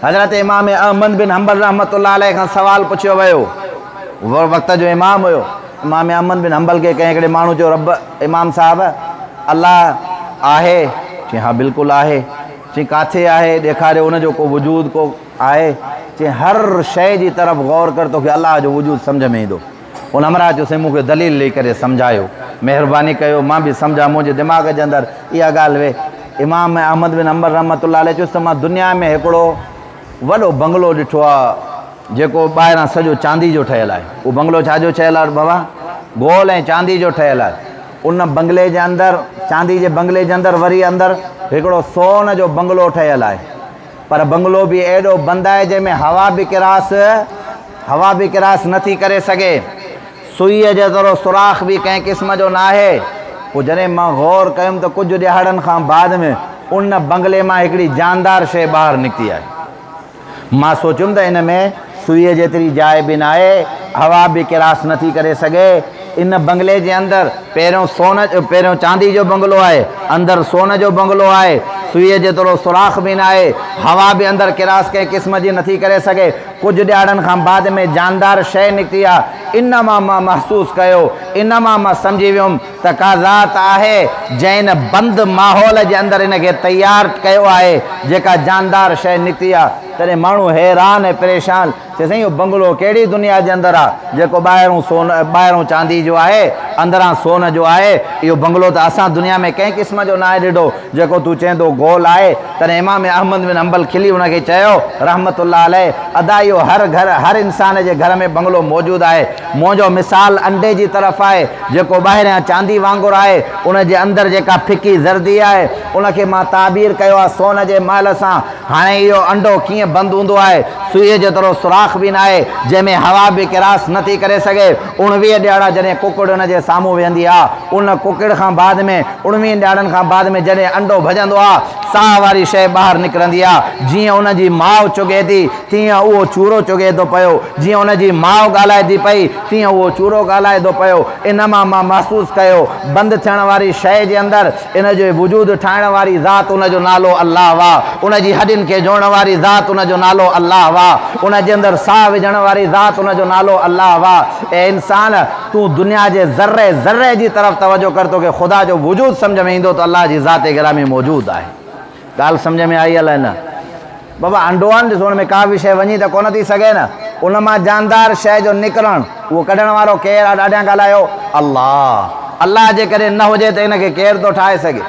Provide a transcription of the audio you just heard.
हज़रत इमाम अहमद बिन हंबल रहमतुल्लाह अलैह खां सवाल पुछियो वियो। वो वक़्त जो इमाम हुयो। इमाम अहमद बिन हंबल के कंहिं हिकिड़े माण्हू चयो, रब इमाम साहब अल्लाह आहे? चई हा बिल्कुलु आहे। चई किथे आहे? ॾेखारियो उनजो को वजूद को आहे? चई हर शइ जी तरफ़ गौर कर, तोखे अल्लाह जो वजूद सम्झ में ईंदो। उन हमरा चयोसीं मूंखे दलील ॾेई करे सम्झायो, महिरबानी कयो, मां बि सम्झां, मुंहिंजे दिमाग़ जे अंदरि इहा ॻाल्हि वे। इमाम अहमद बिन हंबल रहमतुल्लाह अलैह चयुसि त मां दुनिया में हिकिड़ो वॾो बंगलो ॾिठो आहे जेको ॿाहिरां सॼो चांदी जो ठहियलु आहे। उहो बंगलो छाजो ठहियलु आहे बाबा? गोल ऐं चांदी जो ठहियलु आहे। उन बंगले जे अंदरि, चांदी जे बंगले जे अंदरि वरी अंदरि हिकिड़ो सोन जो बंगलो ठहियलु आहे। पर बंगलो बि एॾो बंदि आहे जंहिंमें हवा बि किरास नथी करे सघे। सुईअ जेतिरो सुराख बि कंहिं क़िस्म जो न आहे। पोइ जॾहिं मां गौर कयुमि त कुझु ॾिहाड़नि खां बाद में उन बंगले मां हिकिड़ी जानदार शइ ॿाहिरि निकिती आहे। मां सोचियुमि त इन में सुईअ जेतिरी जाइ बि न आहे, हवा बि किरास नथी करे सघे। इन बंगले जे अंदरि पहिरियों चांदी जो बंगलो आहे, अंदरि सोन जो बंगलो आहे, सुईअ जेतिरो सुराख बि न आहे, हवा बि अंदरि किरास कंहिं क़िस्म जी नथी करे सघे। कुझु ॾियाड़नि खां बाद में जानदार शइ निकिती आहे। इन मां महसूसु कयो, इन मां सम्झी वियुमि त का ज़ात आहे जंहिं इन बंदि माहौल जे अंदरि इनखे तयारु कयो आहे, जेका जानदार शइ निकिती आहे। तॾहिं माण्हू हैरान ऐं परेशान चए साईं इहो बंगलो कहिड़ी दुनिया जे अंदरि आहे जेको ॿाहिरों चांदी जो आहे, अंदरां सोन जो आहे। इहो बंगलो त असां दुनिया में कंहिं क़िस्म जो न आहे ॾिठो जेको तूं चवंदो गोल आहे। तॾहिं इमाम अहमद बिन हंबल खिली हुनखे चयो रहमतुल्लाह अलैह, अदा इहो हर इंसान जे घर में बंगलो मौजूदु आहे। मुंहिंजो मिसाल अंडे जी तरफ़ आहे जेको ॿाहिरियां चांदी वांगुरु आहे, उन जे अंदरि जेका फिकी ज़र्दी आहे उनखे मां ताबीर कयो आहे सोन जे महल सां। हाणे इहो अंडो कीअं बंदि हूंदो आहे? सुईअ जेतिरो सुराख बि न आहे, जंहिंमें हवा बि किरास नथी करे सघे। 19 ॾियाड़ा जॾहिं कुकड़ उन जे साम्हूं वेहंदी आहे, उन कुकड़ खां बाद में 19 ॾियाड़नि खां बाद में जॾहिं अंडो भॼंदो आहे, साह वारी शइ ॿाहिरि निकिरंदी आहे। जीअं उन जी माउ चुगे थी तीअं उहो चूरो चुगे थो पियो, जीअं उन जी माउ ॻाल्हाए थी पई तीअं उहो चूरो ॻाल्हाए थो पियो। इन मां महसूसु कयो बंदि थियण वारी शइ जे अंदरि इन जो वजूद ठाहिण वारी ज़ात उन जो नालो अल्लाह वाह। उन जी हॾियुनि खे जोड़ण वारी ज़ात उन जो नालो अल्लाह वाह। उन जे अंदरि साह विझण वारी ज़ात उन जो नालो अल्लाह वाह। ऐं इंसान तूं दुनिया जे ज़र्रे ज़र्रे जी तरफ़ तवजो कर, तोखे ख़ुदा जो वजूद सम्झ में ईंदो त अल्लाह जी ज़ात गिरामी मौजूदु आहे। ॻाल्हि सम्झ में आई अलाए न बाबा? अंडो आहे ॾिसो, हुन में का बि शइ वञी त कोन थी सघे न। उन मां जानदार शइ जो निकिरणु, उहो कढण वारो केरु आहे? ॾाढा ॻाल्हायो अल्लाह। अल्लाह जे करे न हुजे त हिनखे केरु थो ठाहे सघे?